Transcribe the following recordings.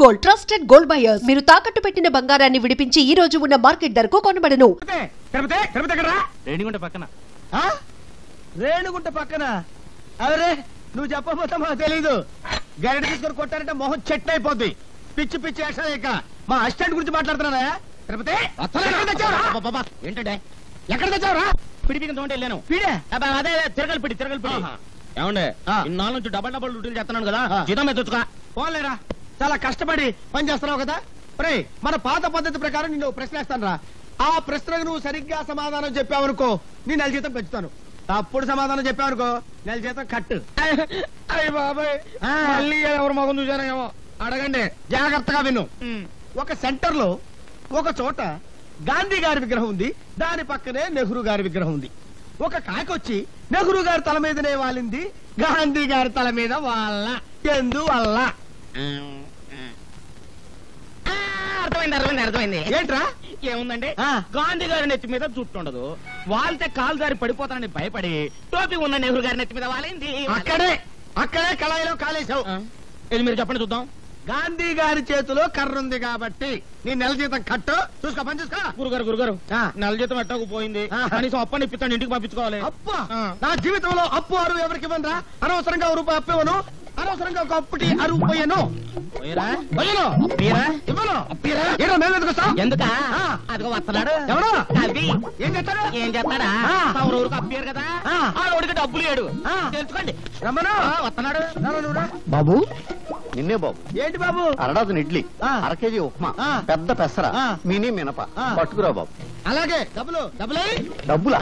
Gold trusted gold buyers మీరు తాకట్టు పెట్టిన బంగారాన్ని విడిపించి ఈ రోజు ఉన్న మార్కెట్ ధరకు కొనబడను. రేణిగుంట పక్కన. రేణిగుంట పక్కన? అరే నువ్వు చెప్పబోతా మాకు తెలీదు. గరిట తీసుకొని కొట్టారంటే మొహం చెట్టు అయిపోద్ది. పిచ్చి పిచ్చి యాక్షన్ ఇక మా అసిస్టెంట్ గురించి మాట్లాడుతున్నారా? తిరుపతి ఏంటంటే ఎక్కడ తెచ్చావురా? పిడిపికి తోంటే వెళ్ళాను. పీడే అదే తిరగలి పిడి ఏమండే ఇన్నాళ్ళ నుంచి డబల్ డ్యూటీలు చేస్తున్నాను కదా, జీతం మీద తెచ్చుకో. పోలేరా, చాలా కష్టపడి పని చేస్తున్నావు కదా. రే మన పాత పద్ధతి ప్రకారం నిన్ను ప్రశ్న వేస్తాను రా. ఆ ప్రశ్నకు నువ్వు సరిగ్గా సమాధానం చెప్పావనుకో నీ నెల జీతం పెంచుతాను. తప్పుడు సమాధానం చెప్పావనుకో నెల జీతం కట్టు. అయ్య బాబాయ్, మళ్ళీ ఎవరు మగం చూసానేమో. అడగండి, జాగ్రత్తగా విను. ఒక సెంటర్ లో ఒక చోట గాంధీ గారి విగ్రహం ఉంది, దాని పక్కనే నెహ్రూ గారి విగ్రహం ఉంది. ఒక కాకొచ్చి నెహ్రూ గారి తల మీదనే వాలింది, గాంధీ గారి తల మీద వాళ్ళ ఎందువల్ల? అర్థమైంది. ఏంట్రా? ఏముందండి, గాంధీ గారి నెత్తి మీద జుట్టు ఉండదు, వాళ్తే కాలు దారి పడిపోతానని భయపడి టోపీ ఉన్న నెహ్రూ గారి నెత్తి మీద వాలింది. అక్కడే కళాయిలో కాలేశావు. ఇది మీరు చెప్పండి చూద్దాం. గాంధీ గారి చేతిలో కర్ర ఉంది కాబట్టి నీ నెల జీతం కట్టు. చూసుకో, పని చూసుకో. గురుగారు నెల జీతం ఎట్టకు పోయింది, కనీసం అప్పని ఇప్పిస్తాను, ఇంటికి పంపించుకోవాలి. అప్ప నా జీవితంలో అప్పు అరువు ఎవరికి ఇవ్వనరా. అనవసరంగా రూపాయి అప్పు ఇవ్వను, అనవసరంగా ఒక అప్పుటి అరువు పోయాను. ఎందుకా అదిగో వస్తున్నాడు. ఎవరు? ఏం చేస్తాడా? ఊరికి అప్పారు కదా, ఆ రోడ్డుకి డబ్బులు లేడు. తెలుసుకోండి. రమ్మను. వస్తున్నాడు బాబు. నిన్నే బాబు. ఏంటి బాబు? అరడాజన్ ఇడ్లీ, అర కేజీ ఉప్మా, పెద్ద పెసర, మినీ మినప పట్టుకురా బాబు. అలాగే. డబ్బులా?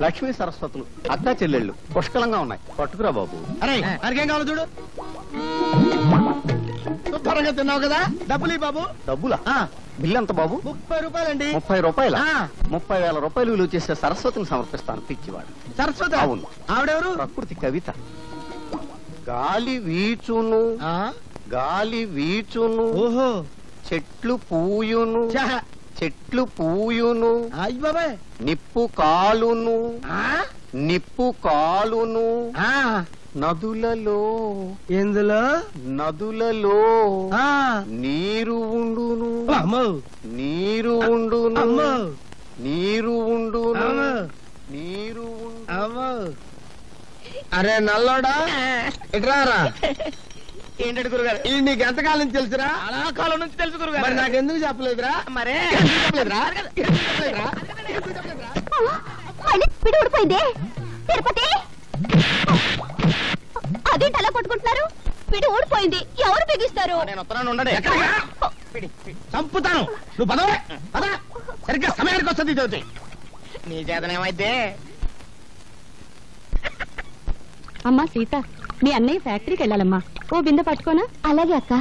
లక్ష్మీ సరస్వతులు అక్కా చెల్లెళ్ళు పుష్కలంగా ఉన్నాయి, పట్టుకురా బాబు. అరే అరికేం కావాలి చూడు. శుభ్రంగా తిన్నావు కదా, డబ్బులు బాబు. డబ్బులా? బిల్లు ఎంత బాబు? 30 రూపాయలండి. 30 రూపాయల? 30,000 రూపాయలు విలువ చేసే సరస్వతిని సమర్పిస్తాను. పిచ్చివాడు. సరస్వతి? అవును. ఆవిడెవరు? ప్రకృతి కవిత. గాలి వీచును, గాలి వీచును, ఓహో, చెట్లు పూయును, చెట్లు పూయును, అయ్య బాబాయ్, నిప్పు కాలును, నిప్పు కాలును, నదులలో, ఎందులో? నదులలో నీరు ఉండును, నీరు ఉండును, నీరు ఉండును, నీరు ఉండును. అరే నల్లోడా, ఇట్రారా. ఏంటంటే గురుగారు, ఇది నీకు ఎంతకాలం నుంచి తెలుసురా? చాలా కాలం నుంచి తెలుసు గురుగారు. మరి నాకెందుకు చెప్పలేదురా? మరే పిడి ఊడిపోయింది. తిరుపతి, అదేంటి అలా కొట్టుకుంటున్నారు? పిడి ఊడిపోయింది, ఎవరు బిగిస్తారు? నేను వస్తున్నాను, ఉండండి. చంపుతాను. నువ్వు పదవే, పద. సరిగ్గా సమయానికి వస్తుంది చదువుతాయి. నీ చేతనేమైతే. అమ్మా సీత, మీ అన్నయ్య ఫ్యాక్టరీకి వెళ్ళాలమ్మా, ఓ బిందె పట్టుకోనా? అలాగే అక్క.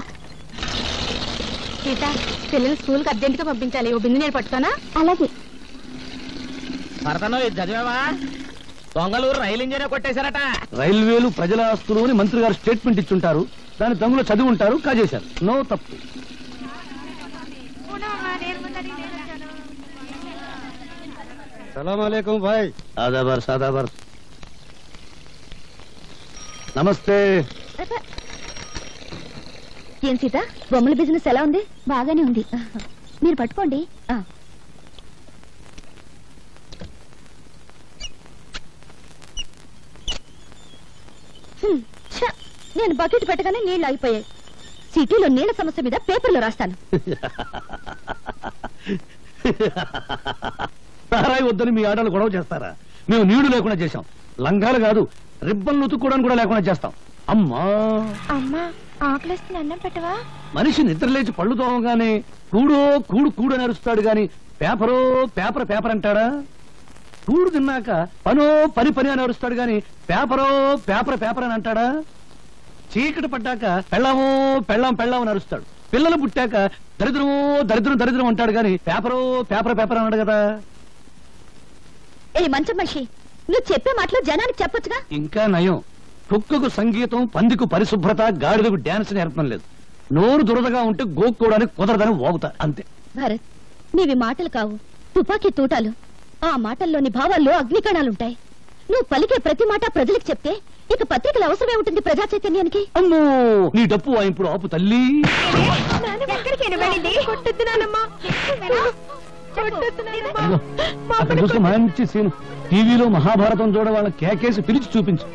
సీత, పిల్లలు స్కూల్ కి అర్జెంట్ గా పంపించాలి, ఓ బిందె నేను పట్టుకోనా? అలాగే. భరతను ఇది చదివావా? దొంగలు రైలు ఇంజనే కొట్టేశారట. రైల్వేలు ప్రజల ఆస్తులు అని మంత్రి గారు స్టేట్మెంట్ ఇచ్చుంటారు, దాని దొంగలు చదివి ఉంటారు, కాజేశారు. నో తప్పు. సలాం అలైకుం భాయ్. ఆదాబర్ సాదాబర్. నమస్తే. ఏం సీత, బొమ్మల బిజినెస్ ఎలా ఉంది? బాగానే ఉంది, మీరు పట్టుకోండి. నేను బకెట్ పెట్టగానే నీళ్లు ఆగిపోయాయి. సిటీలో నీళ్ల సమస్య మీద పేపర్లో రాస్తాను. సారాయి వద్దని మీ ఆడలు గొడవ చేస్తారా? మేము నీళ్లు లేకుండా చేశాం. లంగాలు కాదు, రిబ్బన్లు ఉతుక్కోవడానికి కూడా లేకుండా చేస్తాం. అమ్మా అమ్మా, ఆకలిస్తుంది, అన్నం పెట్టవా? మనిషి నిద్రలేచి పళ్ళు తోమగానే కూడో కూడు కూడు అని అరుస్తాడు గాని పేపరో పేపర్ పేపర్ అంటాడా? కూడు తిన్నాక పనో పని పని అని అరుస్తాడు గాని పేపరో పేపర్ పేపర్ అని అంటాడా? చీకటి పడ్డాక పెళ్ళామో పెళ్ళాం పెళ్ళాం అని అరుస్తాడు. పిల్లలు పుట్టాక దరిద్రమో దరిద్రం దరిద్రం అంటాడు గాని పేపరో పేపర్ పేపర్ అన్నాడు కదా. ఏ మంచి మనిషి, నువ్వు చెప్పే మాటలు జనానికి చెప్పొచ్చుగా. ఇంకా నయం, కుక్కకు సంగీతం, పందికు పరిశుభ్రత, గాడిదకు డాన్స్ నేర్పడం లేదు. నోరు దురదగా ఉంటే గోక్కోవడానికి కుదరదని ఓగుతా అంతే. భరత్, నీవి మాటలు కావు, తుపాకీ తూటాలు. ఆ మాటల్లోని భావాల్లో అగ్నికణాలుంటాయి. నువ్వు పలికే ప్రతి మాట ప్రజలకు చెప్తే ఇక పత్రికలు అవసరమే ఉంటుంది ప్రజా చైతన్యానికి. అమ్మో నీ డప్పు వాయింపుడు ఆపు తల్లి. అదిగో, అక్కడ చూస్తే మంచి సీన్. టీవీలో మహాభారతం చూడ వాళ్ళ కేకేసి పిలిచి చూపించు.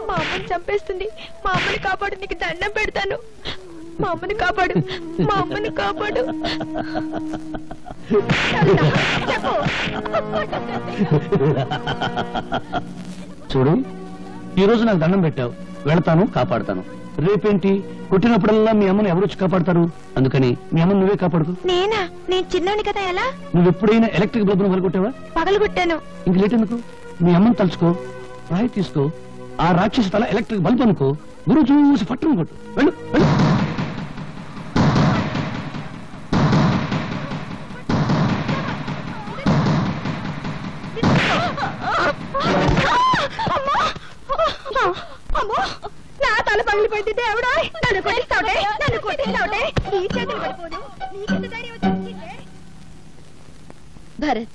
మా అమ్మని చంపేస్తుంది. మా అమ్మని కాపాడు, నీకు దండం పెడతాను. మా అమ్మని కాపాడు, మా అమ్మని కాపాడు. చూడు, ఈ రోజు నాకు దండం పెట్టావు, వెళతాను, కాపాడుతాను. రేపేంటి, కొట్టినప్పుడల్లా మీ అమ్మని ఎవరొచ్చి కాపాడతారు? అందుకని మీ అమ్మని నువ్వే కాపాడుకో. నేనా? నేను చిన్నోని కదా. ఎలా? నువ్వు ఎప్పుడైనా ఎలక్ట్రిక్ బల్బును పగలగొట్టావా? పగలగొట్టాను. ఇంక లేట్ ఎందుకు? మీ అమ్మని తలుచుకో, రాయి తీసుకో, ఆ రాక్షసి తల ఎలక్ట్రిక్ బల్బ్ అనుకో, గురువు చూసి పట్టును కొట్టు. వెళ్ళు వెళ్ళు. నా తల పగిలిపోయింది. దేవుడా, నన్ను కొట్టిస్తావుటే, నన్ను కొట్టిస్తావుటే. ఈ చేతులు పడిపోను. నీకెంత ధైర్యం వచ్చింది? భరత్,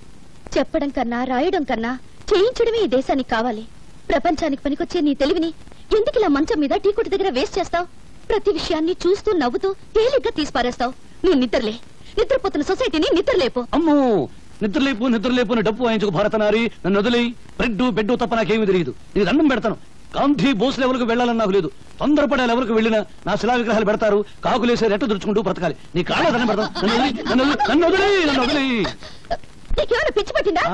చెప్పడం కన్నా రాయడం కన్నా చేయించడమే ఈ దేశానికి కావాలి. ప్రపంచానికి పనికొచ్చే నీ తెలివిని ఎందుకు ఇలా మంచం మీద టీ కొట్టు దగ్గర వేస్ట్ చేస్తావు? ప్రతి విషయాన్ని చూస్తూ నవ్వుతూ తేలిగ్గా తీసిపారేస్తావు. నువ్వు నిద్రలే. నిద్రపోతున్న సొసైటీని నిద్రలేపు. అమ్మో, నిద్రలేపు నిద్రలేపు అని డప్పు వాయించుకు భారతనారి. నన్ను వదిలి బ్రెడ్ బెడ్ తప్ప నాకేమీ తెలియదు. నీకు దండం పెడతాను. గాంధీ బోస్ లెవెల్కు వెళ్ళాలని నాకు లేదు. తొందరపడే లెవెల్కు వెళ్ళినా నా శిలా విగ్రహాలు పెడతారు. కాకులేసే రెట్టు దురుచుకుంటూ బ్రతకాలి. నీ కాళ్ళ దండం పెడతాను. నన్ను వదిలి. నీకేమైనా పిచ్చి పట్టిందా?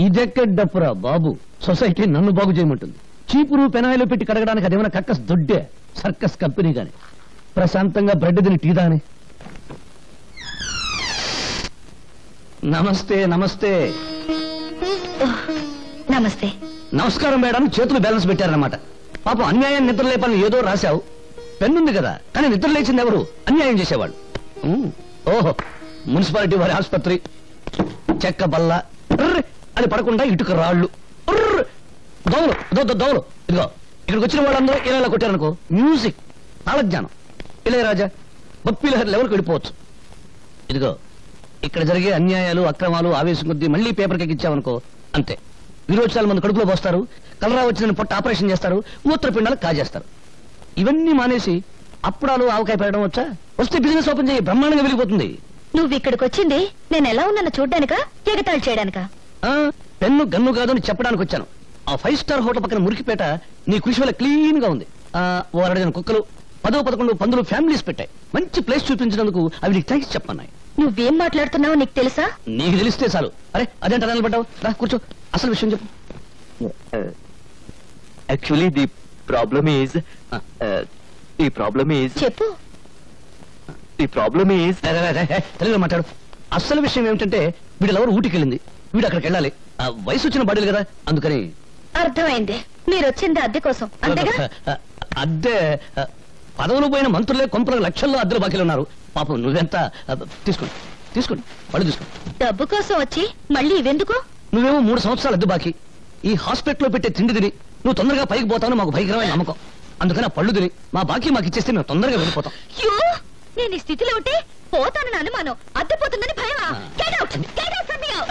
ఇదెక్కడ డప్పురా బాబు. సొసైటీ నన్ను బాగు చేయమంటుంది. చీపురు పెనాయిలో పెట్టి కడగడానికి అదేమైనా కక్కస్ దొడ్డే సర్కస్ కంపెనీ గాని. ప్రశాంతంగా బ్రెడ్ తిని టీ దాని. నమస్తే. నమస్తే నమస్తే. నమస్కారం మేడం. చేతులు బ్యాలెన్స్ పెట్టారన్నమాట. పాపం అన్యాయం నిద్ర లేపాలని ఏదో రాశావు. పెన్నుంది కదా, కానీ నిద్ర లేచింది ఎవరు? అన్యాయం చేసేవాళ్ళు. ఓహో, మున్సిపాలిటీ వారి ఆసుపత్రి. చెక్క బల్ల అది పడకుండా ఇటుక రాళ్ళు, దోవలు దోవలు. ఇదిగో ఇక్కడికి వచ్చిన వాళ్ళందరూ ఇలా కొట్టారనుకో, మ్యూజిక్, తాళజ్ఞానం, ఇళయరాజా, బప్పిలహరి లెవెల్కి వెళ్ళిపోవచ్చు. ఇదిగో ఇక్కడ జరిగే అన్యాయాలు, అక్రమాలు ఆవేశం కొద్దీ మళ్లీ పేపర్కి ఎక్కించామనుకో, అంతే. విరోచనాలు మంది కడుపులో పోస్తారు, కలరా వచ్చిన పొట్ట ఆపరేషన్ చేస్తారు, మూత్రపిండాలు కాజేస్తారు. ఇవన్నీ మానేసి అప్పుడాలు ఆవకాయ పెట్టడం వచ్చా? వస్తే బిజినెస్ ఓపెన్ చేయి, బ్రహ్మాండంగా వెళ్ళిపోతుంది. నువ్వు ఇక్కడికి వచ్చింది నేను ఎలా ఉన్నానో చూడ్డానికా, ఎగతాళి చేయడానికా? పెన్ను గన్ను కాదు అని చెప్పడానికి వచ్చాను. ఆ 5 స్టార్ హోటల్ పక్కన మురికిపేట నీ కృషి వల్ల క్లీన్ గా ఉంది. ఓ 2 కుక్కలు, 10-11 పందులు ఫ్యామిలీస్ పెట్టాయి. మంచి ప్లేస్ చూపించినందుకు అవి నీకు థ్యాంక్స్ చెప్పన్నాయి. నువ్వేం మాట్లాడుతున్నావో నీకు తెలుసా? నీకు తెలిస్తే చాలు. అరే అదేంట నిలబడ్డావు? రా కూర్చో, అసలు విషయం చెప్పు. Actually, the problem is చెప్పు. తెలుగులో మాట్లాడు. అసలు విషయం ఏమిటంటే వీడి లవర్ ఊటికి వెళ్ళింది. వీడు అక్కడికి వెళ్ళాలి. వయసు వచ్చిన బాడీలు కదా, అందుకని. అర్థమైంది. మీరు వచ్చింది అద్దె కోసం, అంతేగా? అద్దె పదవులు పోయిన మంత్రులే కొంపల లక్షల్లో అద్దెలు బాకీలు ఉన్నారు. పాపం నువ్వెంత తీసుకోండి పళ్ళు తీసుకోండి. డబ్బు కోసం వచ్చి మళ్ళీ ఇవెందుకు? నువ్వేమో 3 సంవత్సరాలు అద్దె బాకీ. ఈ హాస్పిటల్లో పెట్టే తిండి తిని నువ్వు తొందరగా పైకి పోతావు మాకు భయంకరమైన నమ్మకం. అందుకని ఆ పళ్ళు తిని మా బాకీ మాకు ఇచ్చేస్తే మేము తొందరగా వెళ్ళిపోతాం. నేను ఈ స్థితిలో ఉంటే పోతానని అనుమానం, అద్దె పోతుందని భయమా? Get out! Get out from here!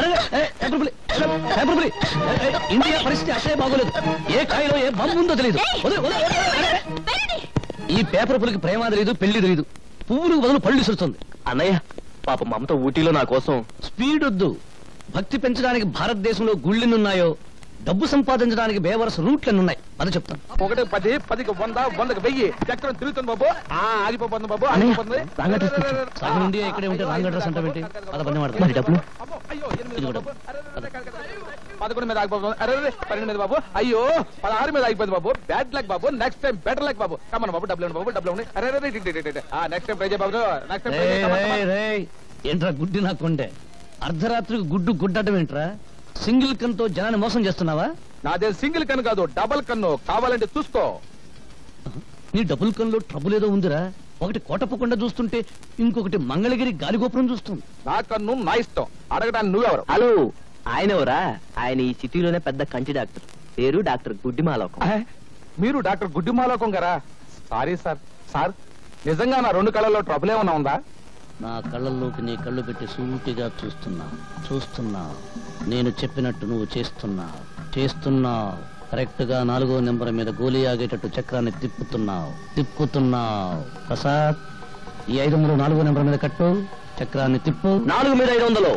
India పరిస్థితి అసలే బాగోలేదు. ఏ కాయలో ఏ బొమ్మ ఉందో తెలియదు. ఈ పేపర్ పులికి ప్రేమ తెలియదు, పెళ్లి తెలియదు. పువ్వులకు బదులు పళ్ళు ఇసురుతుంది. అన్నయ్య, పాప మమత ఊటీలో నా కోసం. స్పీడ్ వద్దు. భక్తి పెంచడానికి భారతదేశంలో గుళ్ళెన్నున్నాయో, డబ్బు సంపాదించడానికి బేవరస రూట్లెన్నున్నాయి. అది చెప్తాను. 1 10 10కి 100 100కి 1000 చక్రం తిరుగుతుంది బాబు. ఆగిపోతుంది బాబు, ఆగిపోతుంది. నుండి ఇక్కడే ఉంటే రాంగ్ అడ్రస్ అంటే మరి డబ్బులు 11 మీద ఆగిపోతుంది. అరే 12 మీద బాబు. అయ్యో 16 మీద ఆగిపోయింది బాబు. బ్యాడ్ లక్ బాబు. నెక్స్ట్ టైం బెటర్ లక్ బాబు. కమన్ బాబు, డబ్బులు బాబు, డబ్బులు. అరే నెక్స్ట్ టైం ట్రై చేయ బాబు. నెక్స్ట్ టైం ఏంట్రా గుడ్డి నాకుండే? అర్ధరాత్రికి గుడ్డటం ఏంట్రా? సింగిల్ కన్తో జనాన్ని మోసం చేస్తున్నావా? నాదే సింగిల్ కన్ను కాదు, డబుల్ కన్ను. కావాలంటే చూసుకో. నీ డబుల్ కన్నులో ట్రబుల్ ఏదో ఉందిరా. ఒకటి కోటప్పకుండా చూస్తుంటే ఇంకొకటి మంగళగిరి గాలిగోపురం చూస్తుంది. నా కన్ను నా ఇష్టం. అడగడానికి నువ్వెవరు? హలో, ఆయన ఎవరా? ఆయన ఈ సిటీలోనే పెద్ద కంటి డాక్టర్. పేరు డాక్టర్ గుడ్డిమాలోకం. మీరు డాక్టర్ గుడ్డిమాలోకం గారా? Sorry sir. నిజంగా నా 2 కళ్ళల్లో ట్రబుల్ ఏమన్నా ఉందా? నా కళ్ళల్లోకి నీ కళ్ళు పెట్టి సూటిగా చూస్తున్నా నేను చెప్పినట్టు నువ్వు చేస్తున్నావు కరెక్ట్ గా 4వ నెంబర్ మీద గోలీ ఆగేటట్టు చక్రాన్ని తిప్పుతున్నావు ప్రసాద్ ఈ 500 4వ నెంబర్ మీద కట్టు చక్రాన్ని తిప్పు 4 మీద 500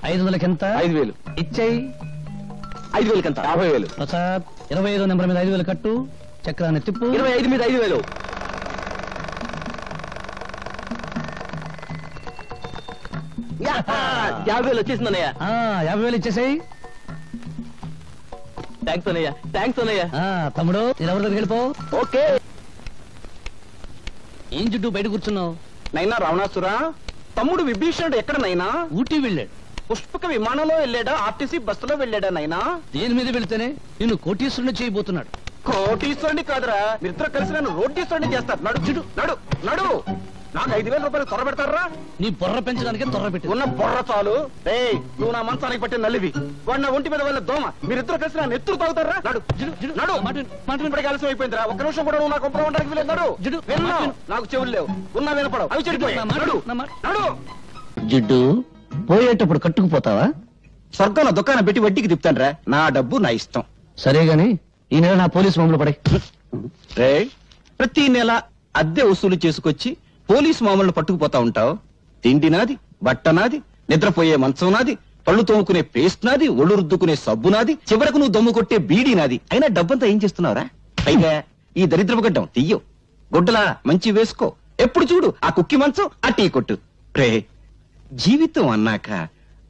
500కి ఎంత 5000 ఇచ్చేయి 5000 కంత 50000 ప్రసాద్ 25వ నెంబర్ మీద 5000 కట్టు చక్రాన్ని తిప్పు 25 మీద 5000 50,000 వచ్చేసిందన్నయ్య 50,000 ఇచ్చేసాయి థ్యాంక్స్ అన్నయ్య తమ్ముడు నేను ఎవరి దగ్గరికి వెళ్ళిపో ఓకే ఏం చుట్టూ బయట కూర్చున్నావు నైనా రావణాసురా తమ్ముడు విభీషణుడు ఎక్కడ నైనా? ఊటీ వెళ్ళాడు పుష్పక విమానంలో వెళ్ళాడా, ఆర్టీసీ బస్సులో వెళ్ళాడా నైనా? దేని మీద వెళితేనే నిన్ను కోటీశ్వరుని చేయబోతున్నాడు. కోటీశ్వరుని కాదురా, మీరిద్దరు కలిసి నన్ను రోటీశ్వరుని చేస్తారు. నడు చుడు నడు నడు. నాకు 5,000 రూపాయలు త్వర పెడతారా? నీ బొర్ర పెంచడానికే త్వర పెట్టి ఉన్న బొర్ర చాలు. నువ్వు నా మంచానికి పట్టిన నల్లివి, వాడు నా ఒంటి మీద వెళ్ళ దోమ. మీరిద్దరు కలిసి నా నెత్తురు తాగుతారా? నడు నడు. ఇప్పటికి ఆలస్యం అయిపోయిందిరా. ఒక్క నిమిషం కూడా నువ్వు నాకు ఒప్పడం ఉండడానికి వీలేదు. నడు. విన్నావు? నాకు చెవులు లేవు, ఉన్నా వినపడవు, అవి చెడిపోయాయి. నడు నడు. జిడ్డు పోయేటప్పుడు కట్టుకుపోతావా? స్వర్గంలో దుకాణం పెట్టి వడ్డీకి తిప్పుతాను. నా డబ్బు నా ఇష్టం. సరే గాని ఈ నెల నా పోలీసు మామూలు పడే. ప్రతి నెల అద్దె వసూలు చేసుకొచ్చి పోలీసు మామూలు పట్టుకుపోతా ఉంటావు. తిండి నాది, బట్ట నాది, నిద్రపోయే మంచం నాది, పళ్ళు తోముకునే పేస్ట్ నాది, ఒళ్ళు రుద్దుకునే సబ్బు నాది, చివరకు నువ్వు దమ్ము కొట్టే బీడీ నాది. అయినా డబ్బంతా ఏం చేస్తున్నావురా? పైగా ఈ దరిద్రపు గడ్డం తీయవు, గుడ్డలా మంచి వేసుకో. ఎప్పుడు చూడు ఆ కుక్కి మంచం, ఆ టీ కొట్టు. జీవితం అన్నాక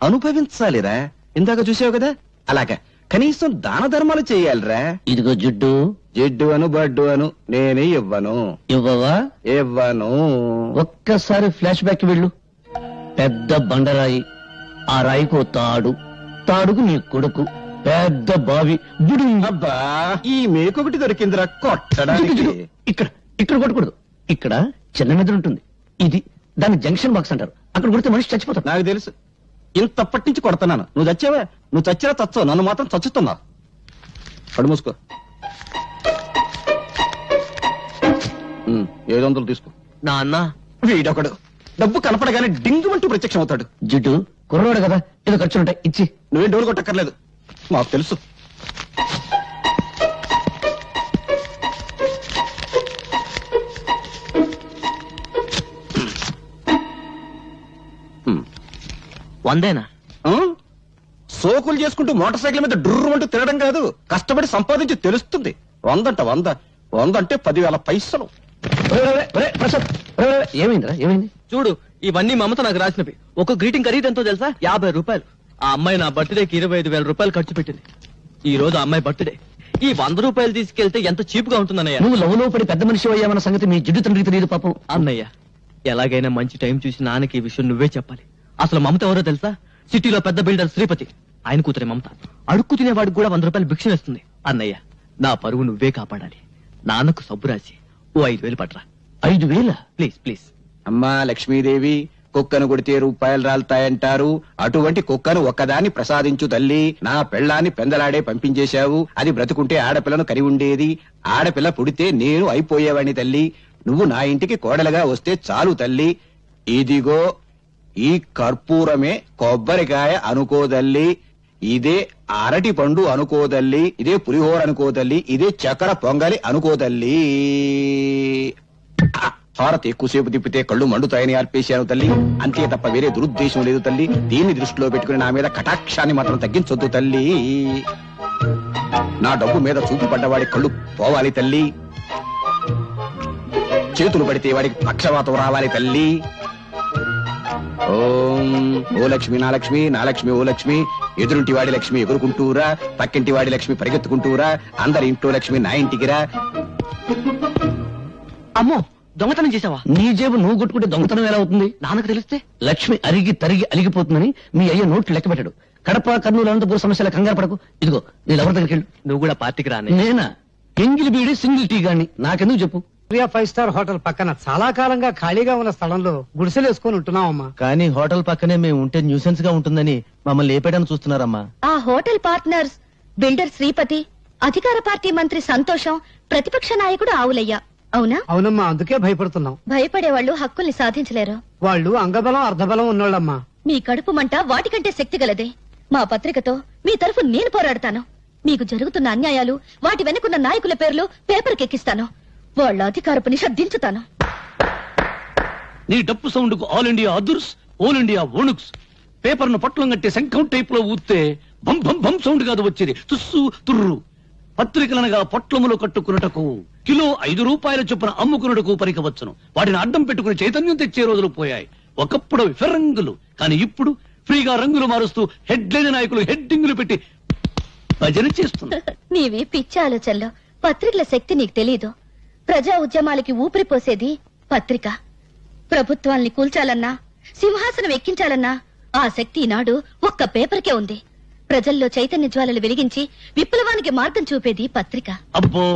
అనుభవించాలిరా. ఇందాక చూసావు కదా, అలాగా కనీసం దాన ధర్మాలు చేయాలిరా. ఇదిగో జిడ్డు, జిడ్డు అను బడ్డు అను నేనే ఇవ్వను. ఇవ్వవా? ఇవ్వను. ఒక్కసారి ఫ్లాష్ బ్యాక్ వెళ్ళు. పెద్ద బండరాయి, ఆ రాయికో తాడు, తాడుకు నీ కొడుకు, పెద్ద బావి. అబ్బా, ఈ మేకొకటి దొరికిందిరా కొట్టడానికి. ఇక్కడ ఇక్కడ కొట్టకూడదు. ఇక్కడ చిన్న మెదడు ఉంటుంది. ఇది దాన్ని జంక్షన్ బాక్స్ అంటారు. అక్కడ కొడితే మనిషి చచ్చిపోతాడు. నాకు తెలుసు, ఇంతప్పటి నుంచి కొడుతున్నాను. నువ్వు చచ్చావా? నువ్వు చచ్చినా చచ్చావు, నన్ను మాత్రం చచ్చుతున్నావు. కడు మూసుకో. 700 తీసుకో. నాన్న వీడొకడు డబ్బు కనపడగానే డింగుమంటూ ప్రత్యక్షం అవుతాడు. జిడ్డు కుర్రవాడు కదా, ఏదో ఖర్చులుంటాయి, ఇచ్చి. నువ్వేం డోలు కొట్టక్కర్లేదు, మాకు తెలుసు. వందేనా? సోకులు చేసుకుంటూ మోటార్ సైకిల్ మీద డుర్రు అంటూ తినడం కాదు, కష్టపడి సంపాదించి తెలుస్తుంది. 100 అంటే 10,000 పైసలు. ఏమైందిరా? ఏమైంది? చూడు, ఇవన్నీ మమత నాకు రాసినవి. ఒక గ్రీటింగ్ ఖరీదు ఎంతో తెలుసా? 50 రూపాయలు. ఆ అమ్మాయి నా బర్త్డేకి 25,000 రూపాయలు ఖర్చు పెట్టింది. ఈ రోజు ఆ అమ్మాయి బర్త్డే. ఈ 100 రూపాయలు తీసుకెళ్తే ఎంత చీప్ గా ఉంటుందన్నయ్య. నువ్వు లవ్లో పడి పెద్ద మనిషి అయ్యామన్న సంగతి మీ జిడ్డు తండ్రికి తెలియదు పాపం. అన్నయ్య, ఎలాగైనా మంచి టైం చూసి నాన్నకి ఈ విషయం నువ్వే చెప్పాలి. అసలు మమత ఎవరో తెలుసా? సిటీలో పెద్ద బిల్డర్ శ్రీపతి, ఆయన కూతురే మమత. అడుక్కు తినేవాడికి కూడా 100 రూపాయలు భిక్ష వేస్తుంది. అన్నయ్య, నా పరువు నువ్వే కాపాడాలి. నాన్నకు సబ్బు రాసి ఓ 5,000 పట్రా. 5,000? Please please. అమ్మా లక్ష్మీదేవి, కుక్కను కొడితే రూపాయలు రాలుతాయంటారు. అటువంటి కుక్కను ఒక్కదాన్ని ప్రసాదించు తల్లి. నా పెళ్ళాన్ని పెందలాడే పంపించేశావు. అది బ్రతుకుంటే ఆడపిల్లను కరి ఉండేది. ఆడపిల్ల పుడితే నేను అయిపోయేవాడిని తల్లి. నువ్వు నా ఇంటికి కోడలుగా వస్తే చాలు తల్లి. ఇదిగో ఈ కర్పూరమే కొబ్బరికాయ అనుకోదల్లి, ఇదే అరటి పండు అనుకోదల్లి, ఇదే పులిహోర అనుకోదల్లి, ఇదే చక్కెర పొంగలి అనుకోదల్లి. హారతి ఎక్కువసేపు తిప్పితే కళ్ళు మండుతాయని అర్పేశాను తల్లి. అంతే తప్ప వేరే దురుద్దేశం లేదు తల్లి. దీన్ని దృష్టిలో పెట్టుకుని నా మీద కటాక్షాన్ని మాత్రం తగ్గించొద్దు తల్లి. నా డబ్బు మీద చూపు పడ్డవాడి కళ్ళు పోవాలి తల్లి. చేతులు పడితే వాడికి పక్షవాతం రావాలి తల్లి. ఓం ఓ లక్ష్మి నా లక్ష్మి, నా లక్ష్మి ఓ లక్ష్మి. ఎదురుంటి వాడి లక్ష్మి ఎగురుకుంటూరా, పక్కింటి వాడి లక్ష్మి పరిగెత్తుకుంటూరా, అందరి ఇంట్లో లక్ష్మి నా ఇంటికిరా. అమ్మో, దొంగతనం చేసావా? నీ జేబు నువ్వు కొట్టుకుంటే దొంగతనం ఎలా అవుతుంది? నాన్నకు తెలిస్తే? లక్ష్మి అరిగి తరిగి అలిగిపోతుందని మీ అయ్య నోట్లు లెక్క పెట్టాడు. కడప కర్నూలు అనంతపురం సమస్యల కంగారు పడకు. ఇదిగో నీ ఎవరి దగ్గరికి వెళ్ళు. నువ్వు కూడా పార్టీకి రాని. నేనా? ఎంగిలి బీడి సింగిల్ టీ గాని నాకెందుకు చెప్పు. సూర్య 5 స్టార్ హోటల్ పక్కన చాలా కాలంగా ఖాళీగా ఉన్న స్థలంలో గుడిసెలు వేసుకుని ఉంటున్నామమ్మా. కానీ హోటల్ పక్కనే మేము ఉంటే న్యూసెన్స్ గా ఉంటుందని మమ్మల్ని లేపేయడానికి చూస్తున్నారమ్మా. ఆ హోటల్ పార్ట్నర్స్ బిల్డర్ శ్రీపతి, అధికార పార్టీ మంత్రి సంతోషం, ప్రతిపక్ష నాయకుడు ఆవులయ్య. అవునా? అవునమ్మా, అందుకే భయపడుతున్నాం. భయపడే వాళ్ళు హక్కుల్ని సాధించలేరు. వాళ్ళు అంగబలం అర్ధబలం ఉన్నోళ్ళమ్మా. మీ కడుపు మంట వాటికంటే శక్తి గలదే. మా పత్రికతో మీ తరఫు నేను పోరాడతాను. మీకు జరుగుతున్న అన్యాయాలు, వాటి వెనుకున్న నాయకుల పేర్లు పేపర్కి ఎక్కిస్తాను. వాళ్ళ అధికారపు నిష దించుతాను. నీ డప్పు సౌండ్ కు ఆల్ ఇండియా అదుర్స్, ఆల్ ఇండియా ఓణుక్స్. పేపర్ ను పట్లం కట్టి శంఖం టైప్ లో ఊస్తే భం భం భం సౌండ్ కాదు వచ్చేది, తుస్సు తుర్రు. పత్రికలనగా పొట్లములు కట్టుకున్నటకు కిలో 5 రూపాయల చొప్పున అమ్ముకున్నటకు పరికవచ్చును. వాటిని అడ్డం పెట్టుకుని చైతన్యం తెచ్చే రోజులు పోయాయి. ఒకప్పుడు ఫిరంగులు, కానీ ఇప్పుడు ఫ్రీగా రంగులు మారుస్తూ హెడ్లైన్ నాయకులు హెడ్డింగులు పెట్టి భజన చేస్తున్నారు. నీవి పిచ్చి ఆలోచనలు. పత్రికల శక్తి నీకు తెలీదు. ప్రజా ఉద్యమాలకి ఊపిరిపోసేది పత్రిక. ప్రభుత్వాల్ని కూల్చాలన్నా, సింహాసనం ఎక్కించాలన్నా ఆ శక్తి ఈనాడు ఒక్క పేపర్కే ఉంది. ప్రజల్లో చైతన్య జ్వాలలు వెలిగించి విప్లవానికి మార్గం చూపేది పత్రిక. అబ్బో,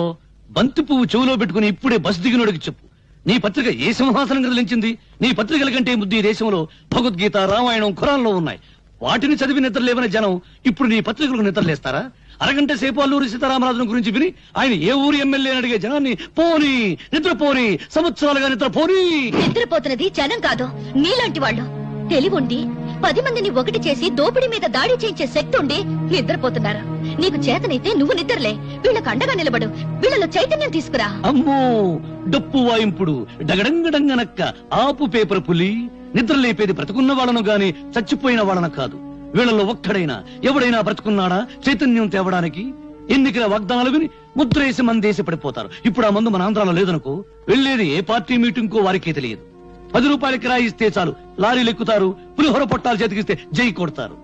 బంతి పువ్వు చెవులో పెట్టుకుని ఇప్పుడే బస్ దిగినోడికి చెప్పు, నీ పత్రిక ఏ సింహాసనం కదిలించింది? నీ పత్రికల కంటే ముద్దు ఈ దేశంలో భగవద్గీత, రామాయణం, ఖురాన్లో ఉన్నాయి. వాటిని చదివి నిద్రలేవని జనం ఇప్పుడు నీ పత్రికలకు నిద్రలేస్తారా? అరగంట సేపు అల్లూరి సీతారామరాజును గురించి విని ఆయన ఏ ఊరి ఎమ్మెల్యే అని అడిగే జనాన్ని పోనీ నిద్రపోని, సంవత్సరాలుగా నిద్రపోని. నిద్రపోతున్నది జనం కాదు, నీలాంటి వాళ్ళు. తెలివుండి 10 మందిని ఒకటి చేసి దోపిడీ మీద దాడి చేయించే శక్తి ఉండి నిద్రపోతున్నారు. నీకు చేతనైతే నువ్వు నిద్రలే, వీళ్ళకు అండగా నిలబడు, వీళ్ళలో చైతన్యం తీసుకురా. అమ్మో, డప్పు వాయింపుడు డగడంగడంగనక్క ఆపు పేపర్ పులి. నిద్ర లేపేది బ్రతుకున్న వాళ్ళను గాని చచ్చిపోయిన వాళ్ళను కాదు. వీళ్ళలో ఒక్కడైనా ఎవడైనా బ్రతుకున్నాడా చైతన్యం తేవడానికి? ఎన్నికల వాగ్దానాలు విని ముద్రేసి మందేసి పడిపోతారు. ఇప్పుడు ఆ మందు మన ఆంధ్రాలో లేదనుకో, వెళ్లేది ఏ పార్టీ మీటింగ్ కో వారికే తెలియదు. 10 రూపాయల కిరాయి ఇస్తే చాలు లారీలు ఎక్కుతారు, పులిహోర పొట్టాలు చేతికిస్తే జై కొడతారు.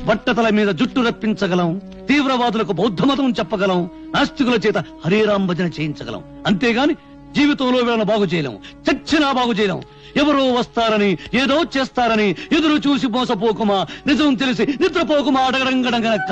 బట్టతల మీద జుట్టు రప్పించగలం, తీవ్రవాదులకు బౌద్ధ మతం చెప్పగలం, నాస్తికుల చేత హరేరాం భజన చేయించగలం. అంతేగాని జీవితంలో వీళ్ళను బాగు చేయలేం, చచ్చినా బాగు చేయలేం. ఎవరో వస్తారని, ఏదో చేస్తారని ఎదురు చూసి మోసపోకుమా, నిజం తెలిసి నిద్రపోకుమా. అడగడంగడంగనక్క